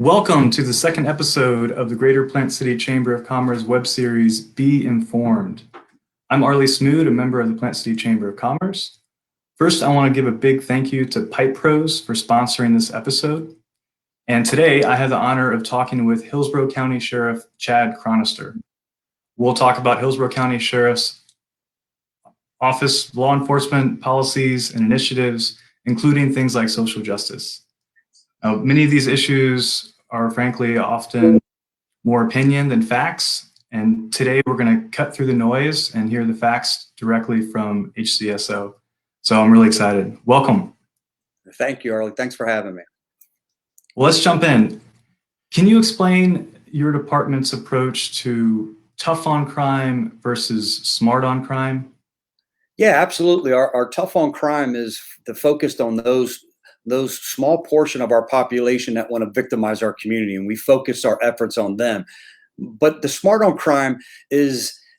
Welcome to the second episode of the Greater Plant City Chamber of Commerce web series, Be Informed. I'm Arlie Smoot, a member of the Plant City Chamber of Commerce. First, I want to give a big thank you to Pipe Pros for sponsoring this episode. And today, I have the honor of talking with Hillsborough County Sheriff Chad Chronister. We'll talk about Hillsborough County Sheriff's Office, law enforcement policies and initiatives, including things like social justice. Now, many of these issues are frankly often more opinion than facts. And today we're going to cut through the noise and hear the facts directly from HCSO. So I'm really excited. Welcome. Thank you, Arlie. Thanks for having me. Well, let's jump in. Can you explain your department's approach to tough on crime versus smart on crime? Yeah, absolutely. Our tough on crime is focused on those small portion of our population that want to victimize our community, and we focus our efforts on them. But the smart on crime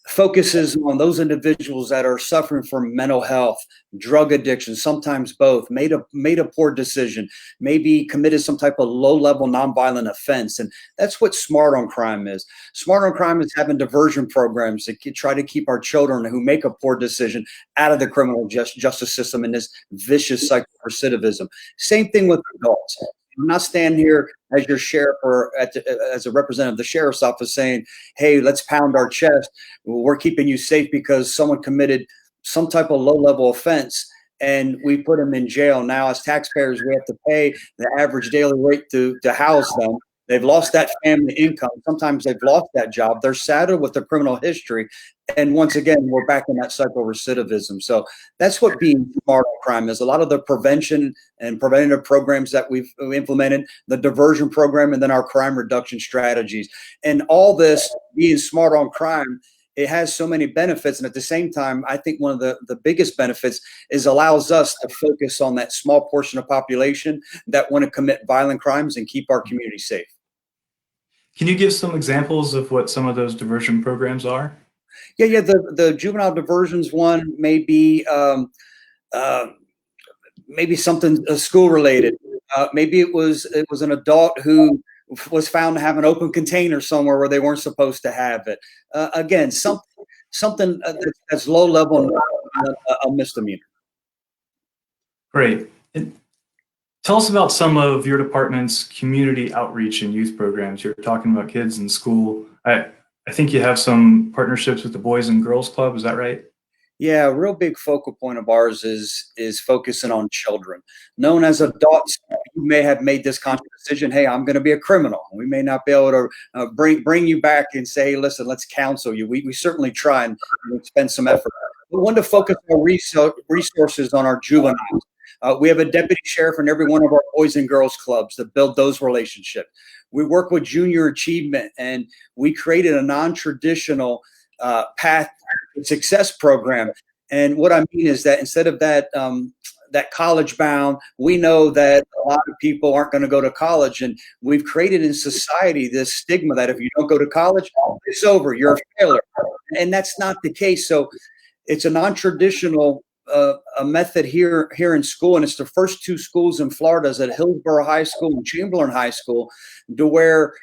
focuses on those individuals that are suffering from mental health, drug addiction, sometimes both, made a poor decision, maybe committed some type of low-level nonviolent offense. And that's what smart on crime is. Smart on crime is having diversion programs that try to keep our children who make a poor decision out of the criminal justice system in this vicious cycle of recidivism. Same thing with adults. I'm not standing here as your sheriff or as a representative of the sheriff's office saying, hey, let's pound our chest. We're keeping you safe because someone committed some type of low-level offense and we put them in jail. Now, as taxpayers, we have to pay the average daily rate to house them. They've lost that family income. Sometimes they've lost that job. They're saddled with a criminal history. And once again, we're back in that cycle of recidivism. So that's what being smart on crime is. A lot of the prevention and preventative programs that we've implemented, the diversion program, and then our crime reduction strategies. And all this being smart on crime, it has so many benefits. And at the same time, I think one of the biggest benefits is allows us to focus on that small portion of population that want to commit violent crimes and keep our community safe. Can you give some examples of what some of those diversion programs are? Yeah. The juvenile diversions one may be maybe something school related. Maybe it was an adult who was found to have an open container somewhere where they weren't supposed to have it. Again, something that's low level, a misdemeanor. Great. Tell us about some of your department's community outreach and youth programs. You're talking about kids in school. I think you have some partnerships with the Boys and Girls Club. Is that right? Yeah, a real big focal point of ours is focusing on children. Known as adults, you may have made this conscious decision, hey, I'm going to be a criminal. We may not be able to bring you back and say, hey, listen, let's counsel you. We certainly try and spend some effort. We want to focus our resources on our juveniles. We have a deputy sheriff in every one of our Boys and Girls Clubs to build those relationships. We work with junior achievement, and we created a non-traditional path success program. And what I mean is that instead of that college bound, we know that a lot of people aren't going to go to college, and we've created in society this stigma that if you don't go to college, it's over, you're a failure. And that's not the case. So it's a non-traditional a method here in school, and it's the first two schools in Florida is at Hillsborough High School and Chamberlain High School, to where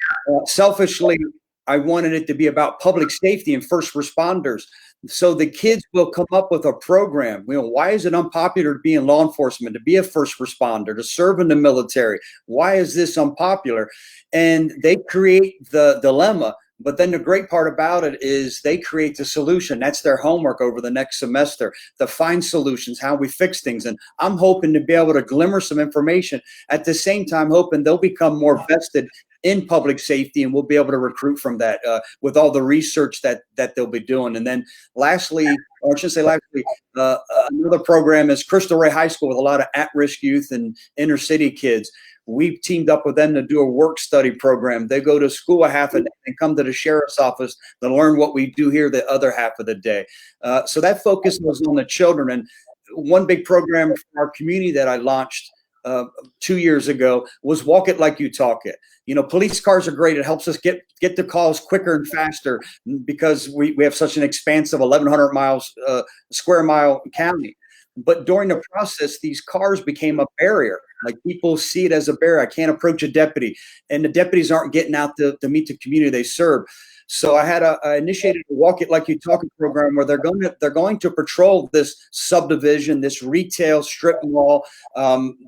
selfishly I wanted it to be about public safety and first responders. So the kids will come up with a program. Why is it unpopular to be in law enforcement, to be a first responder, to serve in the military? Why is this unpopular? And they create the dilemma. But then the great part about it is they create the solution. That's their homework over the next semester, to find solutions, how we fix things. And I'm hoping to be able to glimmer some information, at the same time hoping they'll become more vested in public safety, and we'll be able to recruit from that with all the research that they'll be doing. And then lastly, or I should say lastly, another program is Crystal Ray High School with a lot of at-risk youth and inner city kids. We've teamed up with them to do a work study program. They go to school a half a day and come to the sheriff's office to learn what we do here the other half of the day. So that focus was on the children. And one big program for our community that I launched 2 years ago was Walk It Like You Talk It. Police cars are great. It helps us get the calls quicker and faster because we have such an expansive 1,100 square mile county. But during the process, these cars became a barrier. Like, people see it as a barrier. I can't approach a deputy, and the deputies aren't getting out to meet the community they serve. So I initiated a Walk It Like You Talk It program where they're going to patrol this subdivision, this retail strip mall,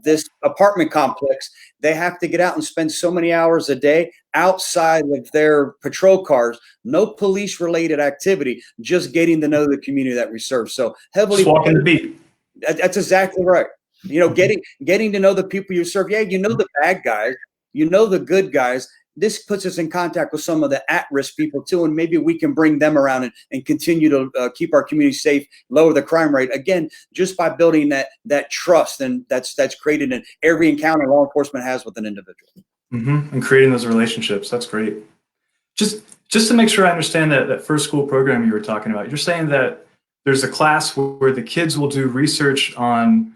this apartment complex. They have to get out and spend so many hours a day outside of their patrol cars. No police related activity, just getting to know the community that we serve. So heavily Just walking the beat. That's exactly right. Getting to know the people you serve. Yeah, you know the bad guys, you know the good guys. This puts us in contact with some of the at-risk people too, and maybe we can bring them around and continue to keep our community safe, lower the crime rate. Again, just by building that trust, and that's created in every encounter law enforcement has with an individual. Mm-hmm. And creating those relationships. That's great. Just to make sure I understand that first school program you were talking about, you're saying that there's a class where the kids will do research on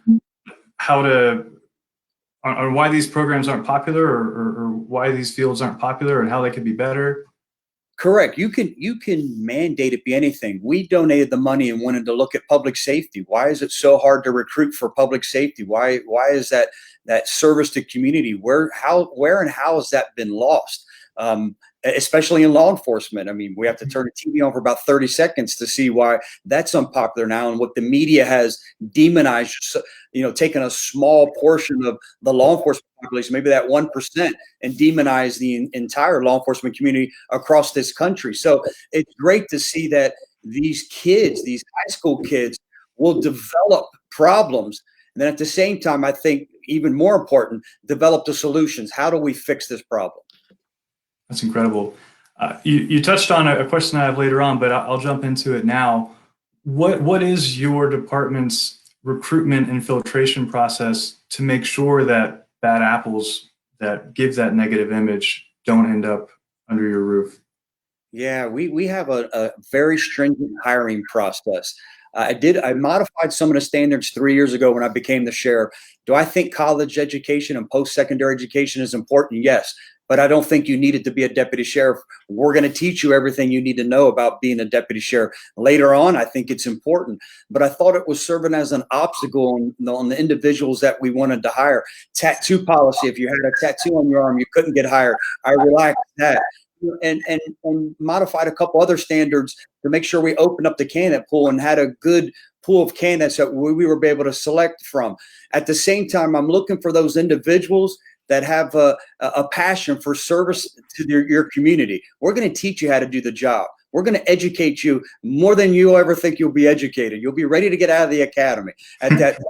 on why these programs aren't popular, or why these fields aren't popular, and how they could be better. Correct. You can mandate it be anything. We donated the money and wanted to look at public safety. Why is it so hard to recruit for public safety? Why is that service to community? Where and how has that been lost? Especially in law enforcement. I mean, we have to turn the TV on for about 30 seconds to see why that's unpopular now, and what the media has demonized, taken a small portion of the law enforcement population, maybe that 1%, and demonize the entire law enforcement community across this country. So it's great to see that these kids, these high school kids, will develop problems. And then at the same time, I think even more important, develop the solutions. How do we fix this problem? That's incredible. You touched on a question I have later on, but I'll jump into it now. What is your department's recruitment and filtration process to make sure that bad apples that give that negative image don't end up under your roof? Yeah, we have a very stringent hiring process. I modified some of the standards 3 years ago when I became the sheriff. Do I think college education and post-secondary education is important? Yes. But I don't think you need it to be a deputy sheriff. We're going to teach you everything you need to know about being a deputy sheriff. Later on, I think it's important. But I thought it was serving as an obstacle on the individuals that we wanted to hire. Tattoo policy. If you had a tattoo on your arm, you couldn't get hired. I relaxed that. And modified a couple other standards to make sure we opened up the candidate pool and had a good pool of candidates that we were able to select from. At the same time, I'm looking for those individuals that have a passion for service to your community. We're going to teach you how to do the job. We're going to educate you more than you'll ever think you'll be educated. You'll be ready to get out of the academy at that time.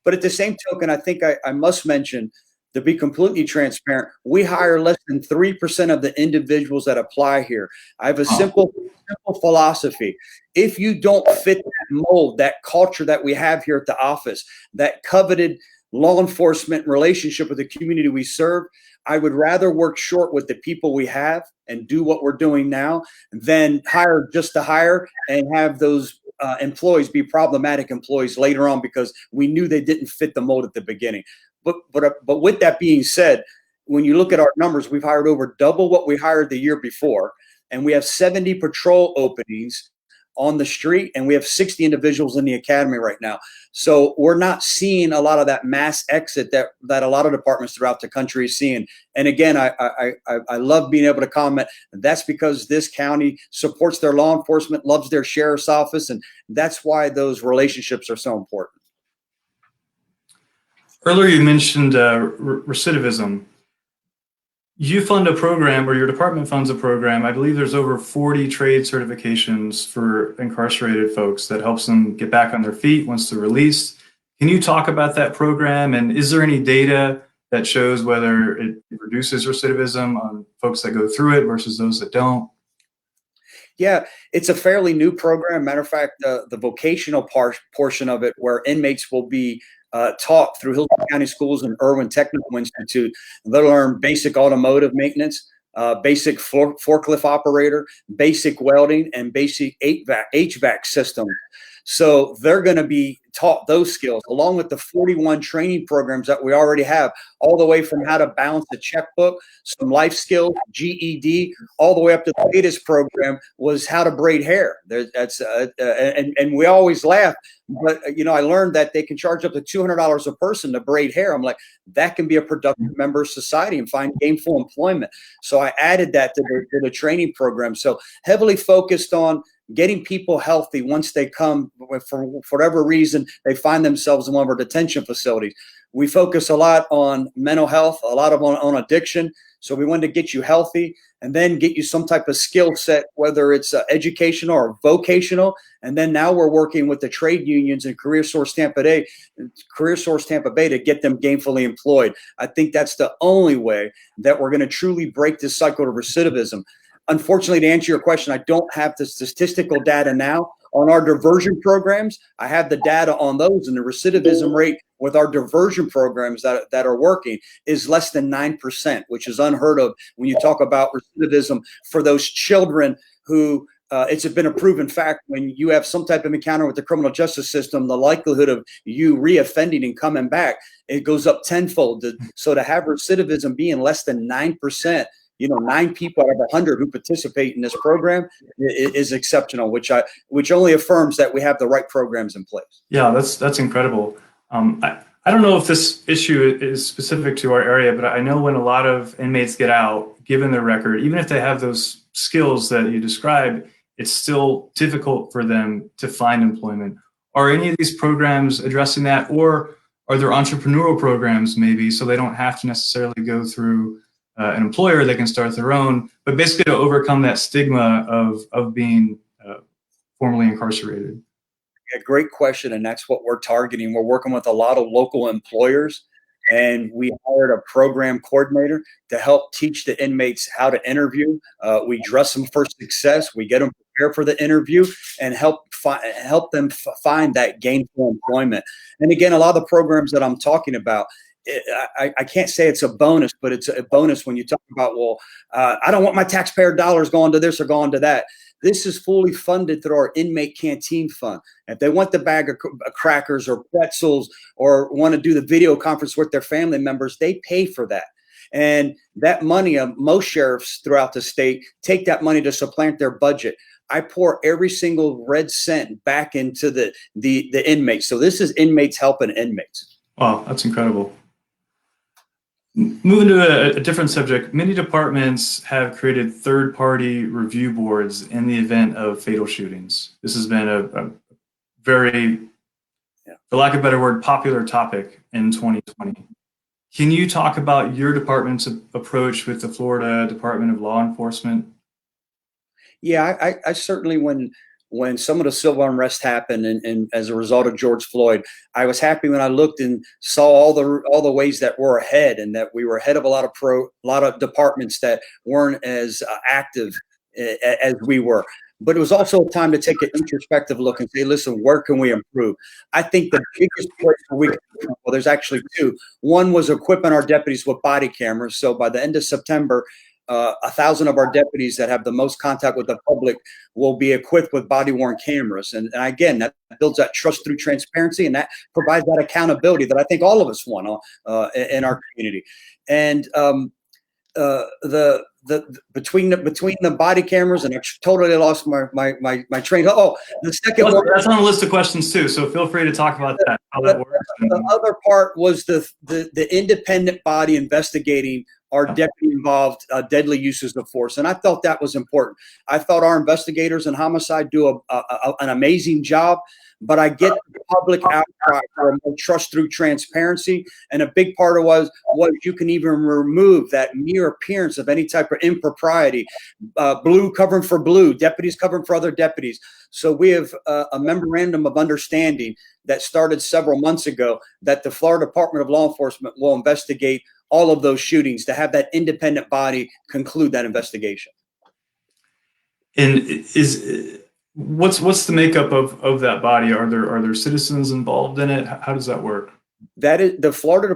But at the same token, I think I must mention, to be completely transparent, we hire less than 3% of the individuals that apply here. I have a simple philosophy. If you don't fit that mold, that culture that we have here at the office, that coveted law enforcement relationship with the community we serve, I would rather work short with the people we have and do what we're doing now than hire just to hire and have those employees be problematic employees later on because we knew they didn't fit the mold at the beginning. But with that being said, when you look at our numbers, we've hired over double what we hired the year before, and we have 70 patrol openings on the street, and we have 60 individuals in the academy right now. So we're not seeing a lot of that mass exit that a lot of departments throughout the country is seeing. And again, I love being able to comment. That's because this county supports their law enforcement, loves their sheriff's office, and that's why those relationships are so important. Earlier, you mentioned recidivism. You fund a program, or your department funds a program. I believe there's over 40 trade certifications for incarcerated folks that helps them get back on their feet once they're released. Can you talk about that program? And is there any data that shows whether it reduces recidivism on folks that go through it versus those that don't? Yeah, it's a fairly new program. Matter of fact, the vocational portion of it, where inmates will be taught through Hilton County Schools and Irwin Technical Institute. They'll learn basic automotive maintenance, basic forklift operator, basic welding, and basic HVAC systems. So they're going to be taught those skills along with the 41 training programs that we already have, all the way from how to balance a checkbook, some life skills, GED, all the way up to the latest program was how to braid hair. And we always laugh, but I learned that they can charge up to $200 a person to braid hair. I'm like, that can be a productive member of society and find gainful employment. So I added that to the training program. So heavily focused on getting people healthy once they come, for whatever reason, they find themselves in one of our detention facilities. We focus a lot on mental health, a lot on addiction. So we wanted to get you healthy and then get you some type of skill set, whether it's educational or vocational. And then now we're working with the trade unions and Career Source Tampa Bay to get them gainfully employed. I think that's the only way that we're going to truly break this cycle of recidivism. Unfortunately, to answer your question, I don't have the statistical data now on our diversion programs. I have the data on those, and the recidivism rate with our diversion programs that are working is less than 9%, which is unheard of when you talk about recidivism for those children who it's been a proven fact when you have some type of encounter with the criminal justice system, the likelihood of you reoffending and coming back, it goes up tenfold. So to have recidivism being less than 9%, 9 people out of 100 who participate in this program is exceptional, which only affirms that we have the right programs in place. Yeah, that's incredible. I don't know if this issue is specific to our area, but I know when a lot of inmates get out, given their record, even if they have those skills that you described, it's still difficult for them to find employment. Are any of these programs addressing that, or are there entrepreneurial programs maybe so they don't have to necessarily go through an employer, they can start their own, but basically to overcome that stigma of being formerly incarcerated? A great question, and that's what we're targeting. We're working with a lot of local employers, and we hired a program coordinator to help teach the inmates how to interview. We dress them for success. We get them prepared for the interview and help them find that gainful employment. And again, a lot of the programs that I'm talking about, I can't say it's a bonus, but it's a bonus when you talk about, I don't want my taxpayer dollars going to this or going to that. This is fully funded through our inmate canteen fund. If they want the bag of crackers or pretzels or want to do the video conference with their family members, they pay for that. And that money, most sheriffs throughout the state take that money to supplant their budget. I pour every single red cent back into the inmates. So this is inmates helping inmates. Wow, that's incredible. Moving to a different subject, many departments have created third-party review boards in the event of fatal shootings. This has been a very, for lack of a better word, popular topic in 2020. Can you talk about your department's approach with the Florida Department of Law Enforcement? Yeah, I certainly, when some of the civil unrest happened and as a result of George Floyd, I was happy when I looked and saw all the ways that we're ahead, and that we were ahead of a lot of departments that weren't as active as we were. But it was also a time to take an introspective look and say, listen, where can we improve? I think the biggest place where we can improve, well, there's actually two. One was equipping our deputies with body cameras. So by the end of September, 1,000 of our deputies that have the most contact with the public will be equipped with body-worn cameras. And again, that builds that trust through transparency, and that provides that accountability that I think all of us want in our community. And between the body cameras, and I totally lost my train. Oh, the second one. That's on the list of questions too, so feel free to talk about that, how that works. The other part was the independent body investigating our deputy involved deadly uses of force. And I felt that was important. I thought our investigators in homicide do an amazing job, but I get the public outcry for more trust through transparency. And a big part of was you can even remove that mere appearance of any type of impropriety, blue covering for blue, deputies covering for other deputies. So we have a memorandum of understanding that started several months ago that the Florida Department of Law Enforcement will investigate all of those shootings, to have that independent body conclude that investigation. And what's the makeup of that body? Are there citizens involved in it? How does that work? That is the Florida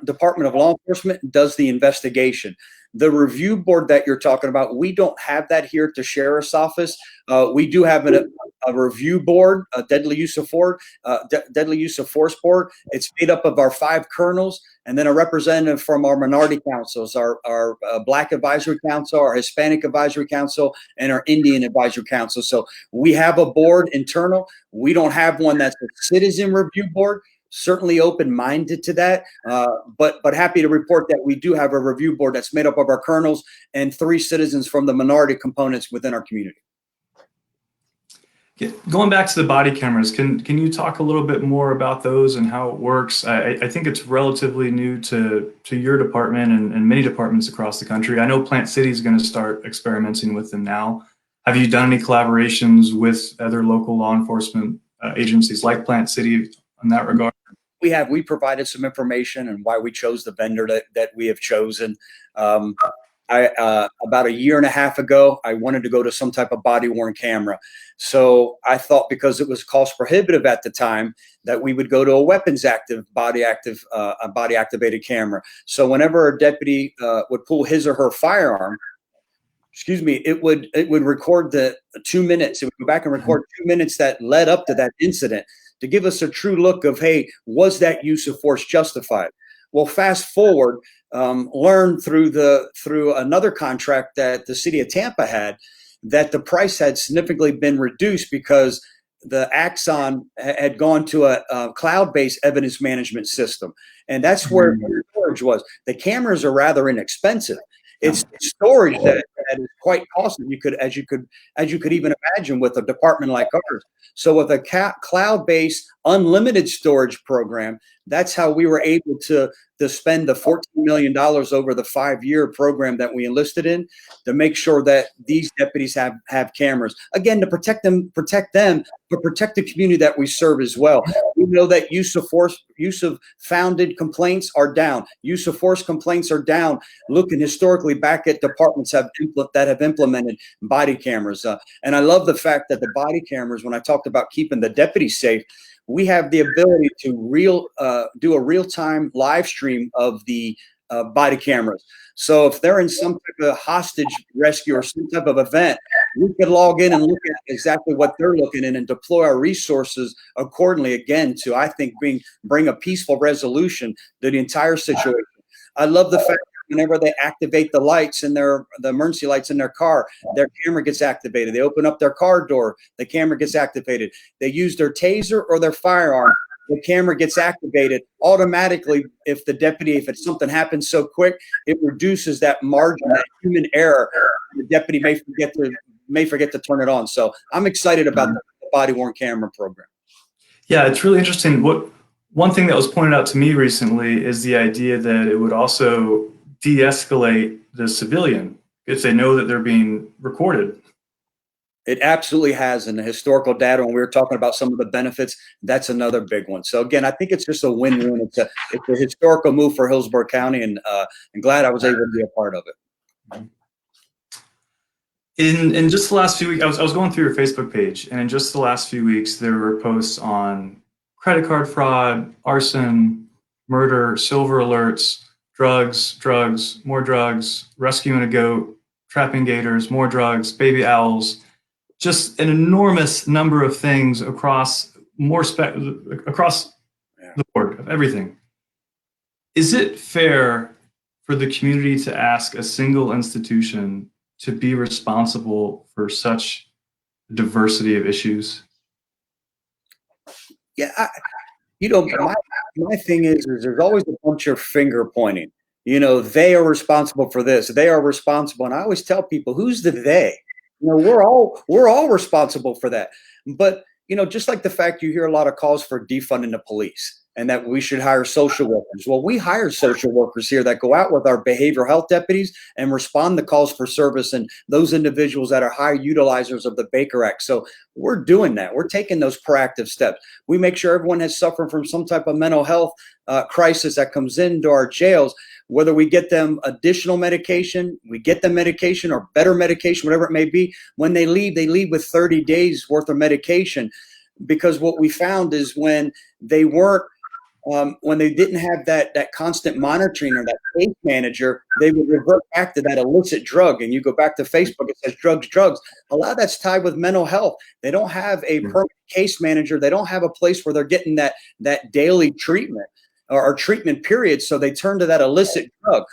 Department of Law Enforcement does the investigation. The review board that you're talking about, we don't have that here at the sheriff's office. We do have a review board, a deadly use of force board. It's made up of our 5 colonels and then a representative from our minority councils, our Black Advisory Council, our Hispanic Advisory Council, and our Indian Advisory Council. So we have a board internal. We don't have one that's a citizen review board. Certainly open-minded to that, but happy to report that we do have a review board that's made up of our colonels and 3 citizens from the minority components within our community. Going back to the body cameras, can you talk a little bit more about those and how it works? I think it's relatively new to your department and many departments across the country. I know Plant City is going to start experimenting with them now. Have you done any collaborations with other local law enforcement agencies like Plant City in that regard? We provided some information and why we chose the vendor that we have chosen. About a year and a half ago, I wanted to go to some type of body worn camera. So I thought, because it was cost prohibitive at the time, that we would go to a weapons active, body activated camera. So whenever a deputy would pull his or her firearm, it would record the 2 minutes. It would go back and record 2 minutes that led up to that incident, to give us a true look of, hey, was that use of force justified? Well, fast forward, learned through another contract that the city of Tampa had, that the price had significantly been reduced because the Axon had gone to a cloud-based evidence management system. And that's where the storage was. The cameras are rather inexpensive. It's storage that is quite costly. As you could even imagine with a department like ours. So with a cloud-based unlimited storage program, that's how we were able to spend the $14 million over the 5-year program that we enlisted in, to make sure that these deputies have cameras. Again, to protect them, but protect the community that we serve as well. We know that use of founded complaints are down. Use of force complaints are down. Looking historically back at departments that have implemented body cameras. And I love the fact that the body cameras, when I talked about keeping the deputies safe, we have the ability to do a real-time live stream of the body cameras. So if they're in some type of hostage rescue or some type of event, we could log in and look at exactly what they're looking in and deploy our resources accordingly, again, to, I think, bring a peaceful resolution to the entire situation. I love the fact that whenever they activate the lights in the emergency lights in their car, their camera gets activated. They open up their car door, the camera gets activated. They use their taser or their firearm, the camera gets activated automatically. If it's something happens so quick, it reduces that margin, that human error. The deputy may forget to turn it on. So I'm excited about the body worn camera program. Yeah, it's really interesting. One thing that was pointed out to me recently is the idea that it would also de-escalate the civilian if they know that they're being recorded. It absolutely has. And the historical data, when we were talking about some of the benefits, that's another big one. So again, I think it's just a win-win. It's a historical move for Hillsborough County, and I'm glad I was able to be a part of it. In just the last few weeks, I was going through your Facebook page, and in just the last few weeks, there were posts on credit card fraud, arson, murder, silver alerts, drugs, more drugs, rescuing a goat, trapping gators, more drugs, baby owls, just an enormous number of things across the board of everything. Is it fair for the community to ask a single institution to be responsible for such diversity of issues? Yeah, my thing is there's always a bunch of finger pointing. They are responsible for this. They are responsible, and I always tell people, who's the they? We're all responsible for that. But just like the fact you hear a lot of calls for defunding the police and that we should hire social workers. Well, we hire social workers here that go out with our behavioral health deputies and respond to calls for service, and those individuals that are high utilizers of the Baker Act. So we're doing that. We're taking those proactive steps. We make sure everyone has suffered from some type of mental health crisis that comes into our jails, whether we get them additional medication, we get them medication or better medication, whatever it may be. When they leave with 30 days worth of medication, because what we found is when they weren't when they didn't have that constant monitoring or that case manager, they would revert back to that illicit drug. And you go back to Facebook, it says drugs, drugs. A lot of that's tied with mental health. They don't have a permanent case manager. They don't have a place where they're getting that daily treatment or treatment period. So they turn to that illicit drug.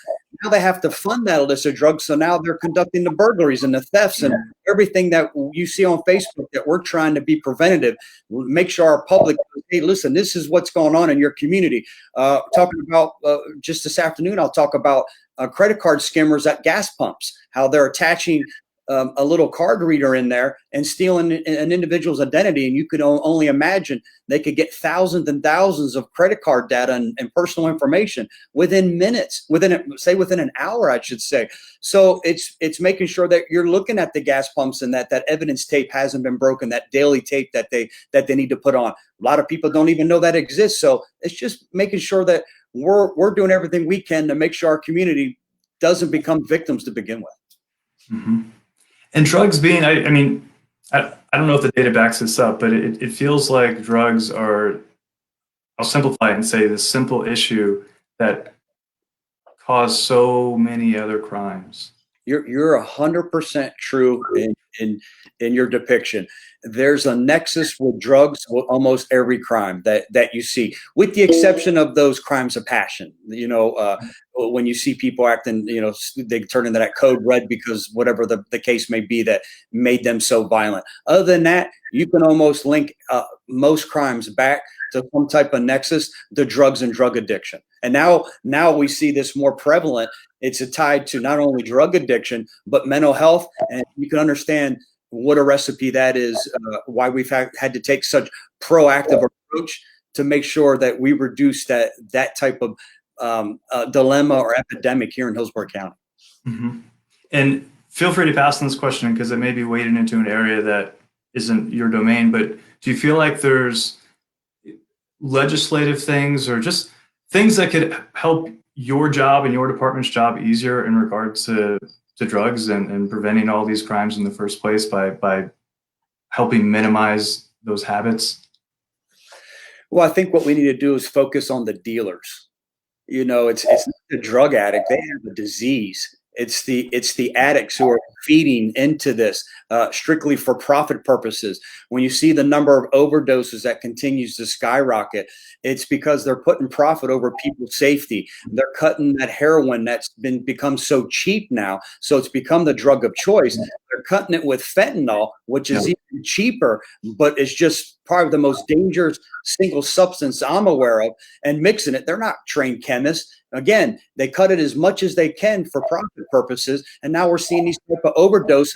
Now they have to fund that illicit drug. So now they're conducting the burglaries and the thefts and everything that you see on Facebook that we're trying to be preventative. Make sure our public, hey, listen, this is what's going on in your community. Talking about just this afternoon, I'll talk about credit card skimmers at gas pumps, how they're attaching a little card reader in there and stealing an individual's identity. And you could only imagine they could get thousands and thousands of credit card data and personal information within minutes, within an hour, I should say. So it's making sure that you're looking at the gas pumps and that evidence tape hasn't been broken, that daily tape that they need to put on. A lot of people don't even know that exists. So it's just making sure that we're doing everything we can to make sure our community doesn't become victims to begin with. Mm-hmm. And drugs being, I mean, I don't know if the data backs this up, but it feels like drugs are, I'll simplify it and say, this simple issue that cause so many other crimes. You're 100% true in your depiction. There's a nexus with drugs with almost every crime that you see, with the exception of those crimes of passion. When you see people acting, they turn into that code red because whatever the case may be that made them so violent. Other than that, you can almost link most crimes back to some type of nexus, the drugs and drug addiction. And now we see this more prevalent. It's tied to not only drug addiction, but mental health. And you can understand what a recipe that is, why we've had to take such proactive approach to make sure that we reduce that type of dilemma or epidemic here in Hillsborough County. Mm-hmm. And feel free to pass on this question because it may be wading into an area that isn't your domain, but do you feel like there's legislative things or just things that could help your job and your department's job easier in regards to drugs and preventing all these crimes in the first place by helping minimize those habits? Well, I think what we need to do is focus on the dealers. It's not the drug addict. They have a disease. It's the addicts who are feeding into this strictly for profit purposes. When you see the number of overdoses that continues to skyrocket, it's because they're putting profit over people's safety. They're cutting that heroin that's become so cheap now, so it's become the drug of choice. They're cutting it with fentanyl, which is even cheaper, but it's just probably the most dangerous single substance I'm aware of, and mixing it. They're not trained chemists. Again, they cut it as much as they can for profit purposes, and now we're seeing these type of overdose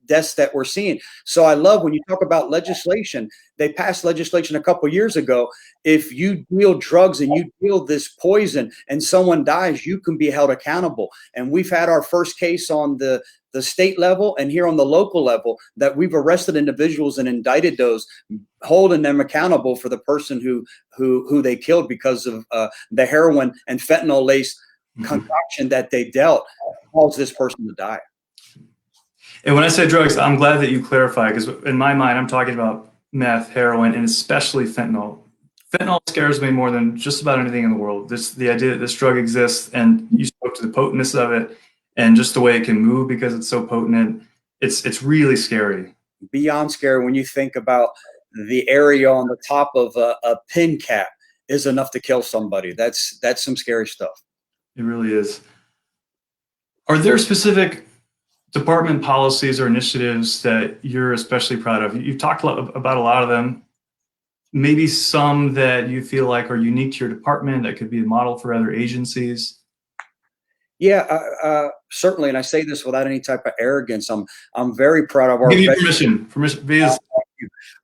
deaths that we're seeing. So I love when you talk about legislation. They passed legislation a couple years ago. If you deal drugs and you deal this poison and someone dies, you can be held accountable. And we've had our first case on the state level and here on the local level that we've arrested individuals and indicted those, holding them accountable for the person who they killed because of the heroin and fentanyl laced concoction that they dealt caused this person to die. And when I say drugs, I'm glad that you clarify, because in my mind, I'm talking about meth, heroin, and especially fentanyl. Fentanyl scares me more than just about anything in the world. The idea that this drug exists, and you spoke to the potentness of it, and just the way it can move because it's so potent. It's really scary. Beyond scary when you think about the area on the top of a pin cap is enough to kill somebody. That's some scary stuff. It really is. Are there specific department policies or initiatives that you're especially proud of? You've talked about a lot of them. Maybe some that you feel like are unique to your department that could be a model for other agencies? Yeah, certainly. And I say this without any type of arrogance. I'm very proud of our. Give you permission. Because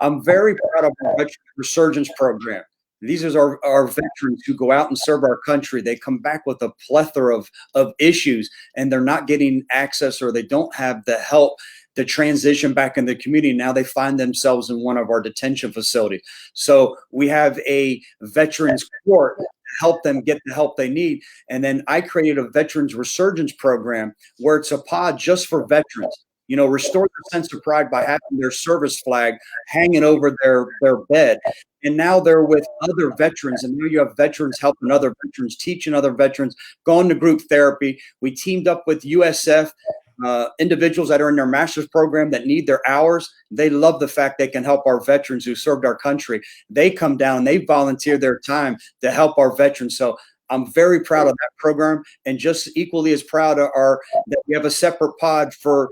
I'm very proud of our Resurgence program. These are our veterans who go out and serve our country. They come back with a plethora of issues, and they're not getting access, or they don't have the help to transition back in the community. Now they find themselves in one of our detention facilities. So we have a veterans court to help them get the help they need. And then I created a veterans resurgence program where it's a pod just for veterans. restore their sense of pride by having their service flag hanging over their bed. And now they're with other veterans, and now you have veterans helping other veterans, teaching other veterans, going to group therapy. We teamed up with USF, individuals that are in their master's program that need their hours. They love the fact they can help our veterans who served our country. They come down, they volunteer their time to help our veterans. So I'm very proud of that program, and just equally as proud are that we have a separate pod for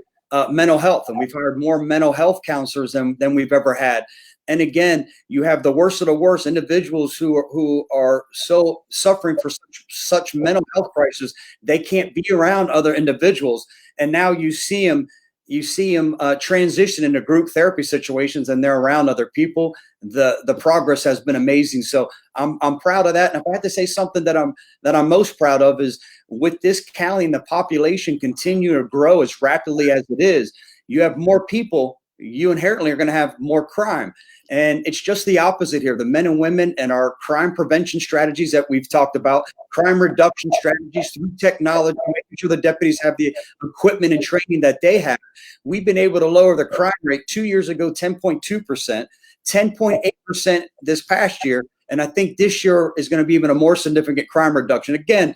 mental health, and we've hired more mental health counselors than we've ever had. And again, you have the worst of the worst individuals who are so suffering for such mental health crisis, they can't be around other individuals. And now you see them transition into group therapy situations, and they're around other people. The progress has been amazing. So I'm proud of that. And if I had to say something that I'm most proud of is, with this county and the population continue to grow as rapidly as it is, you have more people, you inherently are going to have more crime. And it's just the opposite here. The men and women and our crime prevention strategies that we've talked about, crime reduction strategies through technology, making sure the deputies have the equipment and training that they have. We've been able to lower the crime rate 2 years ago, 10.2%, 10.8% this past year. And I think this year is going to be even a more significant crime reduction. Again,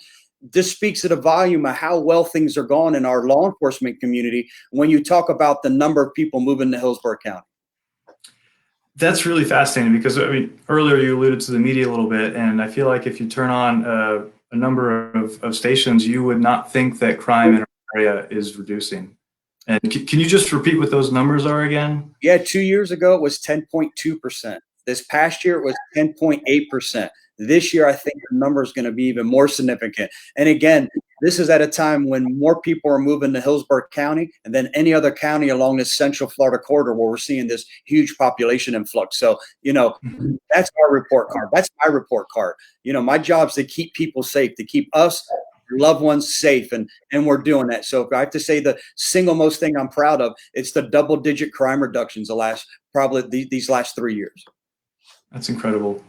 this speaks to the volume of how well things are going in our law enforcement community when you talk about the number of people moving to Hillsborough County. That's really fascinating, because earlier you alluded to the media a little bit, and I feel like if you turn on a number of stations, you would not think that crime in our area is reducing. And can you just repeat what those numbers are again? Yeah, 2 years ago it was 10.2%. This past year it was 10.8%. This year, I think the number is going to be even more significant. And again, this is at a time when more people are moving to Hillsborough County than any other county along this Central Florida corridor, where we're seeing this huge population influx. So, that's our report card. That's my report card. My job is to keep people safe, to keep us, loved ones safe, and we're doing that. So if I have to say the single most thing I'm proud of, it's the double-digit crime reductions these last 3 years. That's incredible.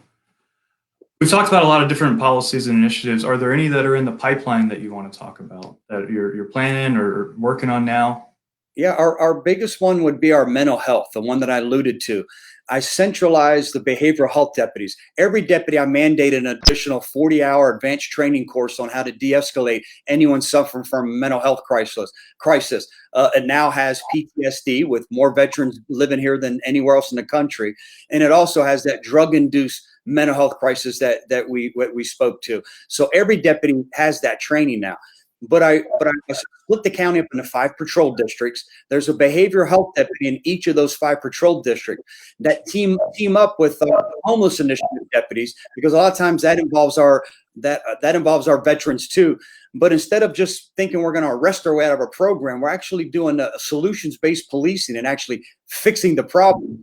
We've talked about a lot of different policies and initiatives. Are there any that are in the pipeline that you want to talk about, that you're planning or working on now? Yeah, our biggest one would be our mental health, the one that I alluded to. I centralized the behavioral health deputies. Every deputy, I mandated an additional 40-hour advanced training course on how to de-escalate anyone suffering from a mental health crisis. It now has PTSD, with more veterans living here than anywhere else in the country. And it also has that drug-induced mental health crisis that we spoke to. So every deputy has that training now. But I split the county up into 5 patrol districts. There's a behavioral health deputy in each of those 5 patrol districts that team up with homeless initiative deputies, because a lot of times that involves our veterans too. But instead of just thinking we're going to arrest our way out of a program, we're actually doing a solutions-based policing and actually fixing the problem.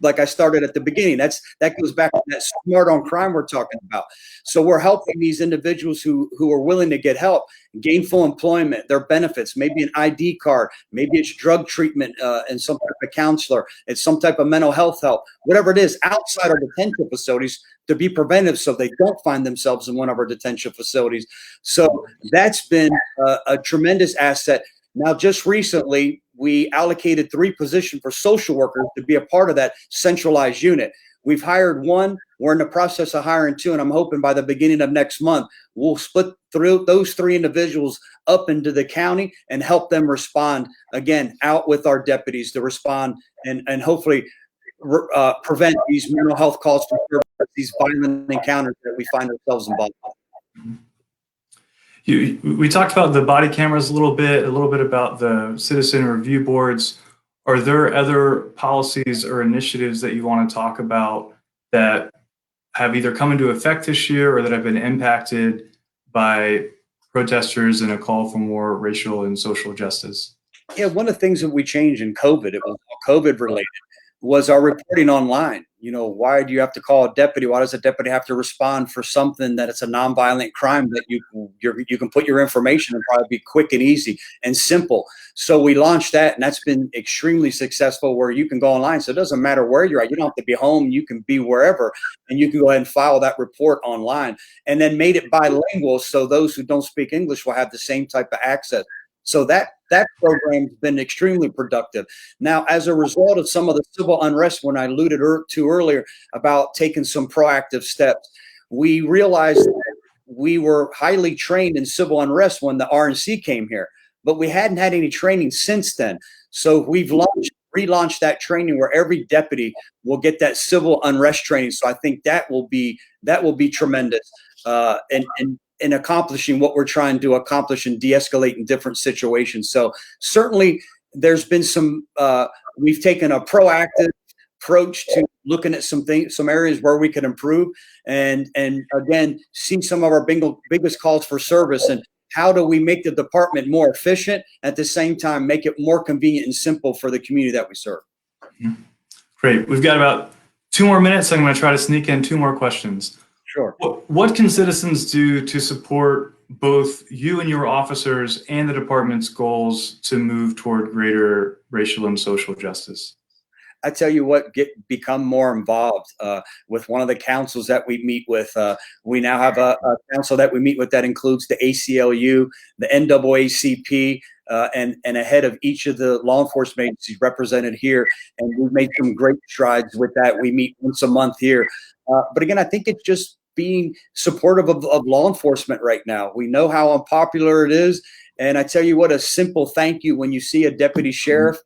Like I started at the beginning, that goes back to that smart on crime we're talking about. So we're helping these individuals who are willing to get help, gainful employment, their benefits, maybe an ID card, maybe it's drug treatment and some type of counselor, it's some type of mental health help, whatever it is, outside our detention facilities, to be preventive so they don't find themselves in one of our detention facilities. So that's been a tremendous asset. Now, just recently, we allocated 3 positions for social workers to be a part of that centralized unit. We've hired 1. We're in the process of hiring 2, and I'm hoping by the beginning of next month, we'll split through those 3 individuals up into the county and help them respond, again, out with our deputies to respond and hopefully prevent these mental health calls, these violent encounters that we find ourselves involved in. We talked about the body cameras a little bit about the citizen review boards. Are there other policies or initiatives that you want to talk about that have either come into effect this year or that have been impacted by protesters and a call for more racial and social justice? Yeah, one of the things that we changed in COVID, it was all COVID related, was our reporting online. Why do you have to call a deputy? Why does a deputy have to respond for something that it's a nonviolent crime that you can put your information and probably be quick and easy and simple? So we launched that, and that's been extremely successful, where you can go online. So it doesn't matter where you're at. You don't have to be home. You can be wherever, and you can go ahead and file that report online, and then made it bilingual so those who don't speak English will have the same type of access. So that that program's been extremely productive. Now, as a result of some of the civil unrest, when I alluded to earlier about taking some proactive steps, we realized that we were highly trained in civil unrest when the RNC came here, but we hadn't had any training since then. So we've relaunched that training where every deputy will get that civil unrest training. So I think that will be tremendous in accomplishing what we're trying to accomplish and de-escalate in different situations. So certainly there's been we've taken a proactive approach to looking at some areas where we can improve, and again, see some of our biggest calls for service, and how do we make the department more efficient, at the same time make it more convenient and simple for the community that we serve. Great. We've got about 2 more minutes. I'm going to try to sneak in 2 more questions. Sure. What can citizens do to support both you and your officers and the department's goals to move toward greater racial and social justice? I tell you what, become more involved with one of the councils that we meet with. We now have a council that we meet with that includes the ACLU, the NAACP, and a head of each of the law enforcement agencies represented here. And we've made some great strides with that. We meet once a month here. But again, I think it's just being supportive of law enforcement right now. We know how unpopular it is. And I tell you what, a simple thank you when you see a deputy sheriff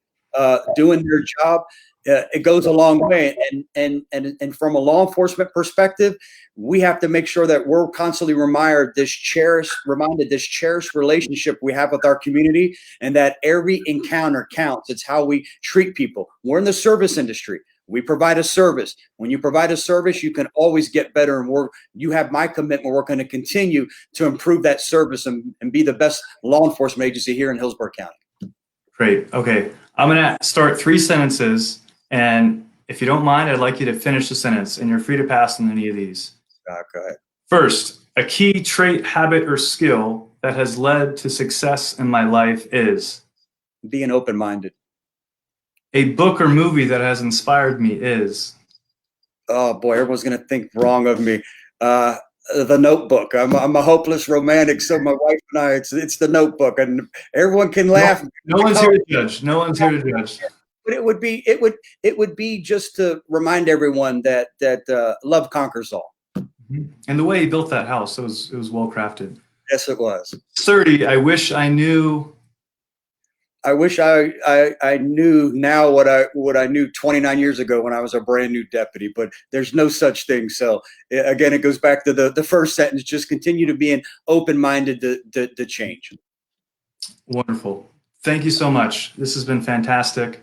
doing their job, it goes a long way. And from a law enforcement perspective, we have to make sure that we're constantly reminded this cherished relationship we have with our community, and that every encounter counts. It's how we treat people. We're in the service industry. We provide a service. When you provide a service, you can always get better. And you have my commitment. We're going to continue to improve that service and be the best law enforcement agency here in Hillsborough County. Great. Okay. I'm going to start 3 sentences. And if you don't mind, I'd like you to finish the sentence, and you're free to pass on any of these. Go ahead. First, a key trait, habit, or skill that has led to success in my life is? Being open-minded. A book or movie that has inspired me is? Oh boy, everyone's going to think wrong of me. The Notebook. I'm a hopeless romantic, so my wife and I, it's The Notebook, and everyone can laugh. No one's here to judge. No one's here to judge. But it would be just to remind everyone that love conquers all. And the way he built that house, it was well crafted. Yes, it was. 30. I wish I knew. I wish I knew now what I knew 29 years ago when I was a brand new deputy, but there's no such thing. So again, it goes back to the first sentence, just continue to be open-minded to change. Wonderful. Thank you so much. This has been fantastic.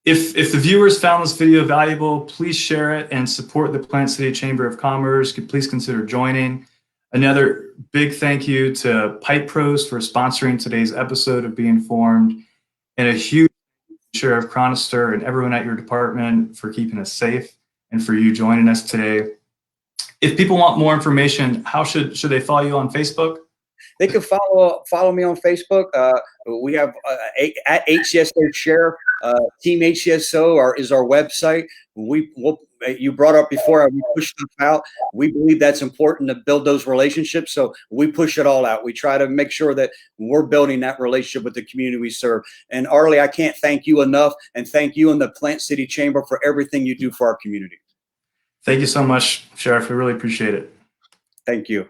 If the viewers found this video valuable, please share it and support the Plant City Chamber of Commerce. Please consider joining. Another big thank you to Pipe Pros for sponsoring today's episode of Be Informed, and a huge Sheriff Chronister and everyone at your department for keeping us safe and for you joining us today. If people want more information, how should they follow you on Facebook? They can follow me on Facebook. We have at HCSO Sheriff, Team HCSO is our website. You brought up before, we push stuff out. We believe that's important to build those relationships, so we push it all out. We try to make sure that we're building that relationship with the community we serve. And Arlie, I can't thank you enough, and thank you and the Plant City Chamber for everything you do for our community. Thank you so much, Sheriff. We really appreciate it. Thank you.